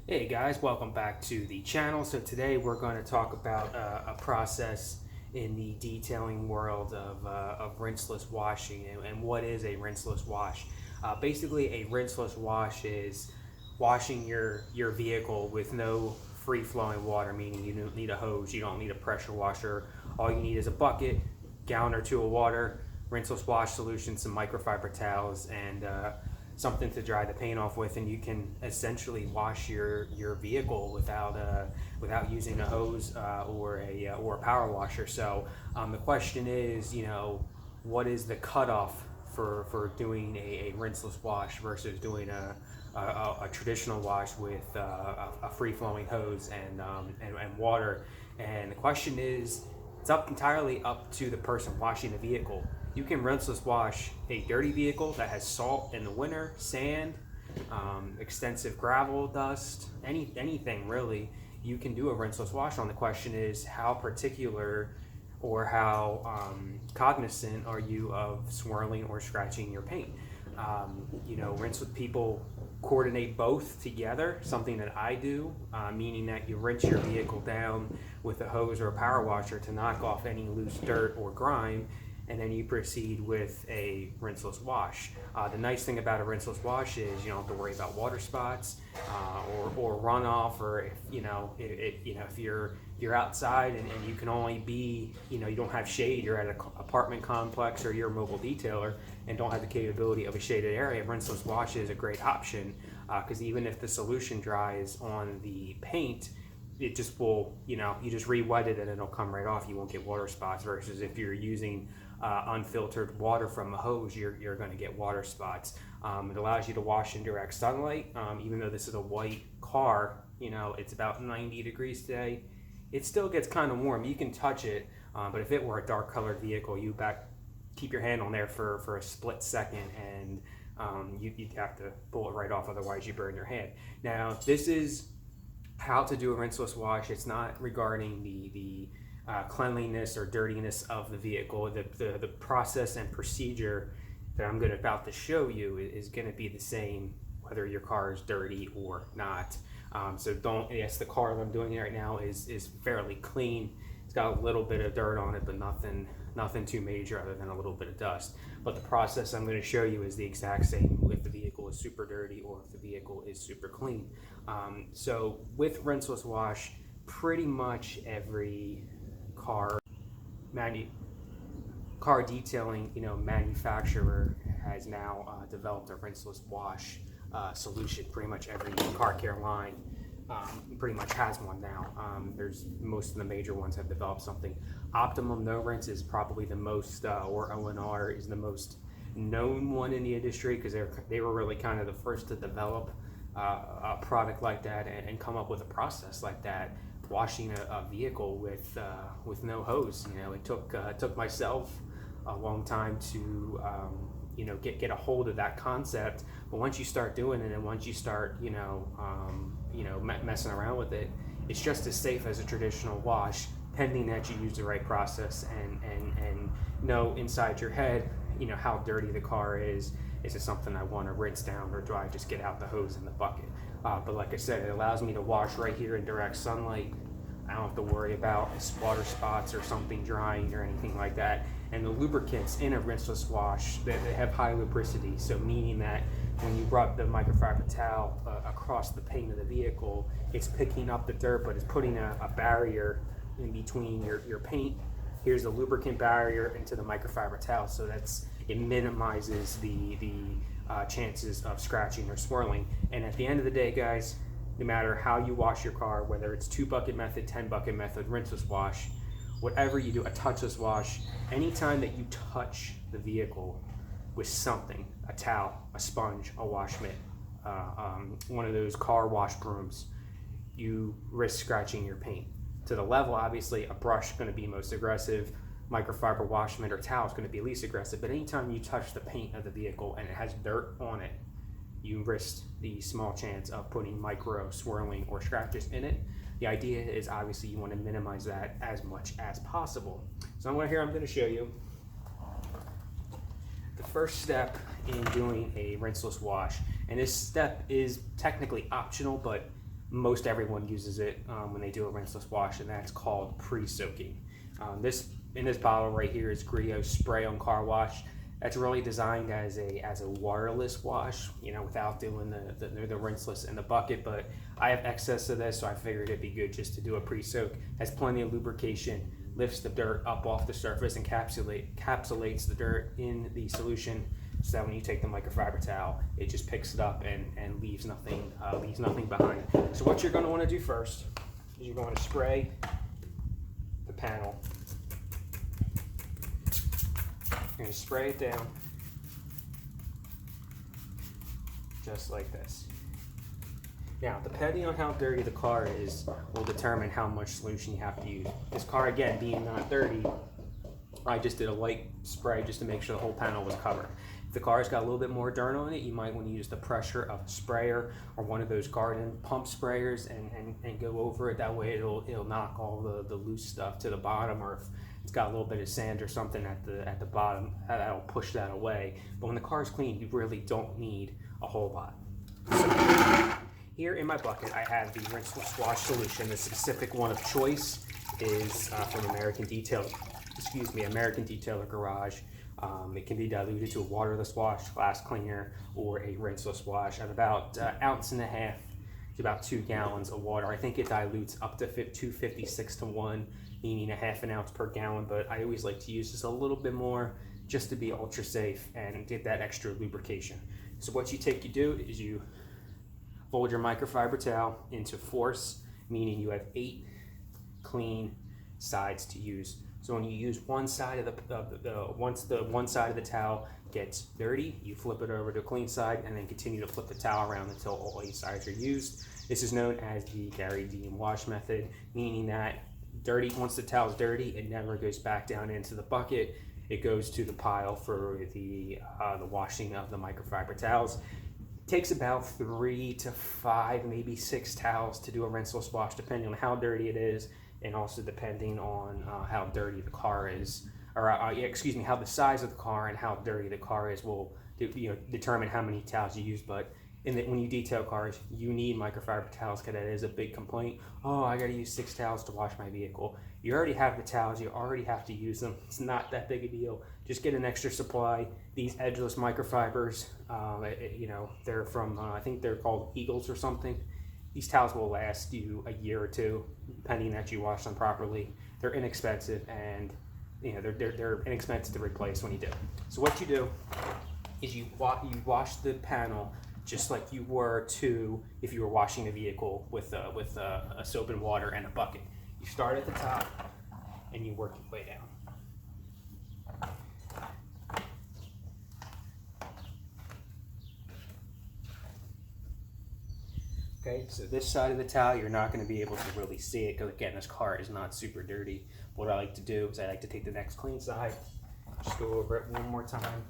Hey guys, welcome back to the channel. So today we're going to talk about a process in the detailing world of rinseless washing. And what is a rinseless wash? Basically, a rinseless wash is washing your vehicle with no free-flowing water, meaning you don't need a hose, you don't need a pressure washer. All you need is a bucket, gallon or two of water, rinseless wash solution, some microfiber towels, and something to dry the paint off with, and you can essentially wash your vehicle without using a hose or a power washer. So the question is, what is the cutoff for doing a rinseless wash versus doing a traditional wash with a free flowing hose and water? And the question is, it's entirely up to the person washing the vehicle. You can rinseless wash a dirty vehicle that has salt in the winter, sand, extensive gravel, dust, anything really. You can do a rinseless wash on. The question is, how particular or how cognizant are you of swirling or scratching your paint? Rinse with people coordinate both together, something that I do, meaning that you rinse your vehicle down with a hose or a power washer to knock off any loose dirt or grime, and then you proceed with a rinseless wash. The nice thing about a rinseless wash is you don't have to worry about water spots or runoff, or if you're outside and you can only be, you don't have shade, you're at an apartment complex or you're a mobile detailer and don't have the capability of a shaded area, rinseless wash is a great option because even if the solution dries on the paint, it just will, you just re-wet it and it'll come right off. You won't get water spots, versus if you're using unfiltered water from a hose, you're going to get water spots. It allows you to wash in direct sunlight. Even though this is a white car, it's about 90 degrees today. It still gets kind of warm. You can touch it, but if it were a dark colored vehicle, keep your hand on there for a split second, and you'd have to pull it right off, otherwise you burn your hand. Now, this is how to do a rinseless wash. It's not regarding the cleanliness or dirtiness of the vehicle. The process and procedure that I'm about to show you is going to be the same whether your car is dirty or not. So don't, yes, the car that I'm doing right now is fairly clean. It's got a little bit of dirt on it, but nothing too major other than a little bit of dust. But the process I'm going to show you is the exact same if the vehicle is super dirty or if the vehicle is super clean. So with rinseless wash, pretty much every car detailing manufacturer has now developed a rinseless wash solution. Pretty much every car care line pretty much has one now. There's most of the major ones have developed something. Optimum No Rinse is probably the most, or ONR is the most known one in the industry, because they were really kind of the first to develop a product like that and come up with a process like that, washing a vehicle with no hose. It took myself a long time to get a hold of that concept, but once you start doing it and once you start messing around with it, it's just as safe as a traditional wash, pending that you use the right process and know inside your head how dirty the car is. Is it something I want to rinse down, or do I just get out the hose in the bucket? But like I said, it allows me to wash right here in direct sunlight. I don't have to worry about water spots or something drying or anything like that. And the lubricants in a rinseless wash, they have high lubricity, so meaning that when you rub the microfiber towel across the paint of the vehicle, it's picking up the dirt, but it's putting a barrier in between your paint. Here's the lubricant barrier into the microfiber towel, so it minimizes the chances of scratching or swirling. And at the end of the day, guys, no matter how you wash your car, whether it's 2-bucket method, 10-bucket method, rinseless wash, whatever you do, a touchless wash, anytime that you touch the vehicle with something, a towel, a sponge, a wash mitt, one of those car wash brooms, you risk scratching your paint. To the level, obviously, a brush is going to be most aggressive, microfiber wash mitt or towel is going to be least aggressive, but anytime you touch the paint of the vehicle and it has dirt on it, you risk the small chance of putting micro swirling or scratches in it. The idea is obviously you want to minimize that as much as possible. So I'm going to show you the first step in doing a rinseless wash, and this step is technically optional, but Most everyone uses it when they do a rinseless wash, and that's called pre-soaking. This in this bottle right here is Griot Spray on Car Wash. That's really designed as a waterless wash, you know, without doing the rinseless in the bucket. But I have excess of this, so I figured it'd be good just to do a pre-soak. Has plenty of lubrication, lifts the dirt up off the surface, and encapsulates the dirt in the solution, so that when you take the microfiber towel, it just picks it up and leaves nothing behind. So what you're going to want to do first is you're going to spray the panel. You're going to spray it down just like this. Now, depending on how dirty the car is, will determine how much solution you have to use. This car, again, being not dirty, I just did a light spray just to make sure the whole panel was covered. If the car's got a little bit more dirt on it, you might want to use the pressure of a sprayer or one of those garden pump sprayers and go over it. That way it'll knock all the loose stuff to the bottom, or if it's got a little bit of sand or something at the bottom, that'll push that away. But when the car's clean, you really don't need a whole lot. So here in my bucket, I have the Rinseless Wash solution. The specific one of choice is from American Detailer Garage. It can be diluted to a waterless wash, glass cleaner, or a rinseless wash at about 1.5 ounces to about 2 gallons of water. I think it dilutes up to 256 to 1, meaning 1/2 ounce per gallon, but I always like to use this a little bit more just to be ultra safe and get that extra lubrication. So what you do is you fold your microfiber towel into force, meaning you have 8 clean sides to use. So when you use one side once the one side of the towel gets dirty, you flip it over to a clean side and then continue to flip the towel around until all 8 sides are used. This is known as the Gary Dean wash method, meaning that once the towel's dirty, it never goes back down into the bucket. It goes to the pile for the washing of the microfiber towels. It takes about 3 to 5, maybe 6 towels to do a rinseless wash, depending on how dirty it is, and also depending on how dirty the car is, or how the size of the car and how dirty the car is will determine how many towels you use. But when you detail cars, you need microfiber towels, because that is a big complaint. Oh, I got to use 6 towels to wash my vehicle. You already have the towels. You already have to use them. It's not that big a deal. Just get an extra supply. These edgeless microfibers, they're from, I think they're called Eagles or something. These towels will last you a year or 2, depending that you wash them properly. They're inexpensive, and they're inexpensive to replace when you do. So what you do is you wash the panel just like you were if you were washing a vehicle with a soap and water and a bucket. You start at the top and you work your way down. Okay, so this side of the towel, you're not going to be able to really see it, because again, this car is not super dirty. What I like to do is I like to take the next clean side, just go over it one more time.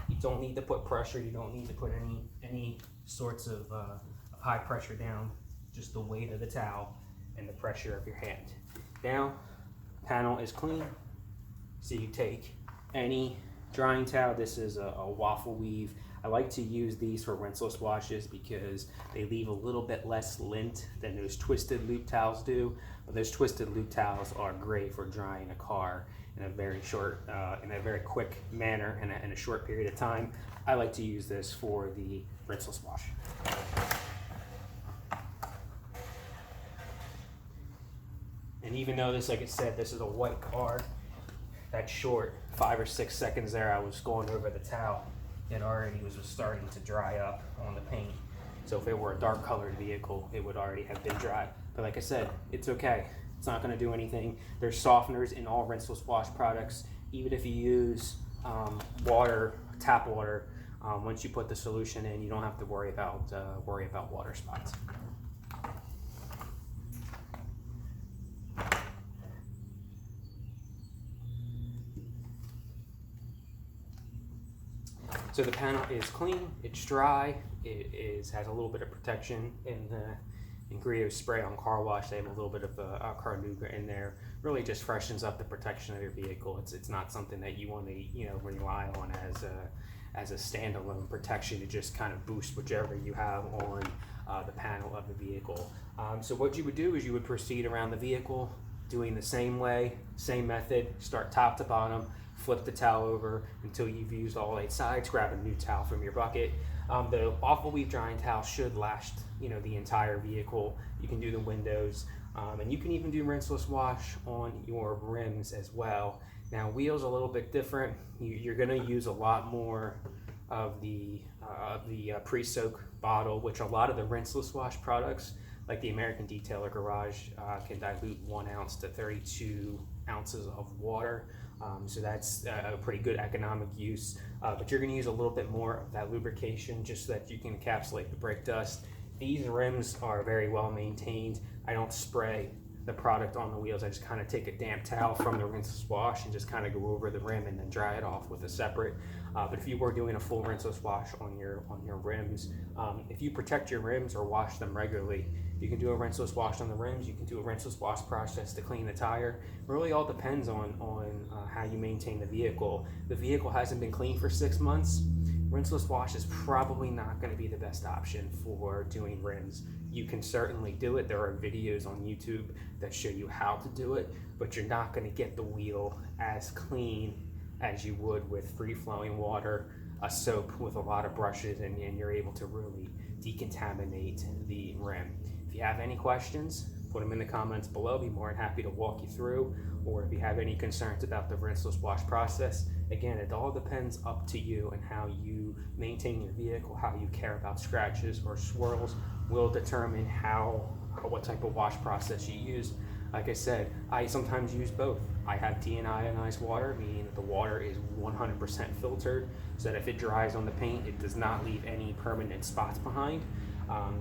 You don't need to put pressure. You don't need to put any sorts of high pressure down. Just the weight of the towel and the pressure of your hand. Now, panel is clean. So you take any drying towel. This is a waffle weave. I like to use these for rinseless washes because they leave a little bit less lint than those twisted loop towels do. But those twisted loop towels are great for drying a car in a very quick manner and in a short period of time. I like to use this for the rinseless wash. And even though this, like I said, this is a white car, that short 5 or 6 seconds there, I was going over the towel. It already was starting to dry up on the paint. So if it were a dark colored vehicle, it would already have been dry. But like I said, it's okay. It's not going to do anything. There's softeners in all rinseless wash products. Even if you use tap water, once you put the solution in, you don't have to worry about water spots. So the panel is clean, it's dry, has a little bit of protection in Griot Spray on Car Wash. They have a little bit of a Carnuga in there. Really just freshens up the protection of your vehicle. It's not something that you want to rely on as a standalone protection. It just kind of boosts whichever you have the panel of the vehicle. So what you would do is you would proceed around the vehicle doing the same way, same method, start top to bottom, flip the towel over until you've used all 8 sides, grab a new towel from your bucket. The Awful Weave drying towel should last, the entire vehicle. You can do the windows, and you can even do rinseless wash on your rims as well. Now, wheels a little bit different. You're going to use a lot more of the PreSoak bottle, which a lot of the rinseless wash products, like the American Detailer Garage, can dilute 1 ounce to 32 ounces of water. So that's a pretty good economic use, but you're going to use a little bit more of that lubrication just so that you can encapsulate the brake dust. These rims are very well maintained. I don't spray the product on the wheels. I just kind of take a damp towel from the rinseless wash and just kind of go over the rim and then dry it off with a separate. But if you were doing a full rinseless wash on your rims, if you protect your rims or wash them regularly, you can do a rinseless wash on the rims. You can do a rinseless wash process to clean the tire. It really all depends on how you maintain the vehicle. The vehicle hasn't been cleaned for 6 months. Rinseless wash is probably not going to be the best option for doing rims. You can certainly do it. There are videos on YouTube that show you how to do it, but you're not going to get the wheel as clean as you would with free-flowing water, a soap with a lot of brushes, and you're able to really decontaminate the rim. If you have any questions, put them in the comments below. I'll be more than happy to walk you through. Or if you have any concerns about the rinseless wash process, again, it all depends up to you and how you maintain your vehicle. How you care about scratches or swirls will determine what type of wash process you use. Like I said, I sometimes use both. I have deionized water, meaning that the water is 100% filtered, so that if it dries on the paint, it does not leave any permanent spots behind.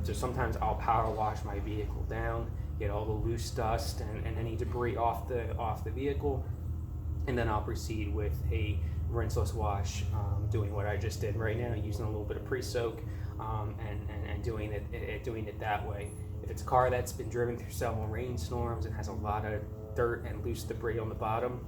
So sometimes I'll power wash my vehicle down, get all the loose dust and any debris off the vehicle, and then I'll proceed with a rinseless wash, doing what I just did right now, using a little bit of PreSoak, and doing it that way. If it's a car that's been driven through several rainstorms and has a lot of dirt and loose debris on the bottom,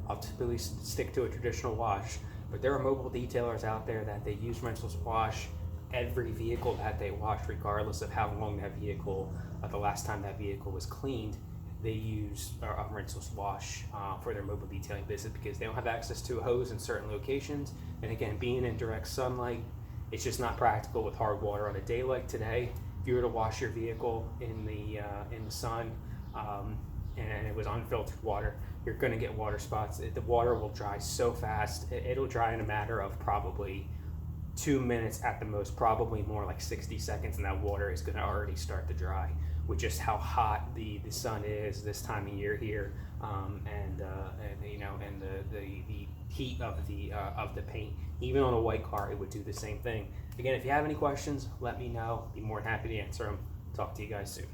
I'll typically stick to a traditional wash. But there are mobile detailers out there that they use rinseless wash every vehicle that they wash, regardless of how long that vehicle, the last time that vehicle was cleaned. They use a rinseless wash for their mobile detailing business because they don't have access to a hose in certain locations. And again, being in direct sunlight, it's just not practical with hard water on a day like today. If you were to wash your vehicle in the sun, and it was unfiltered water, you're going to get water spots. The water will dry so fast. It'll dry in a matter of probably 2 minutes at the most, probably more like 60 seconds, and that water is going to already start to dry with just how hot the sun is this time of year here, and the heat of the paint. Even on a white car, it would do the same thing. Again, if you have any questions, let me know. Be more than happy to answer them. Talk to you guys soon.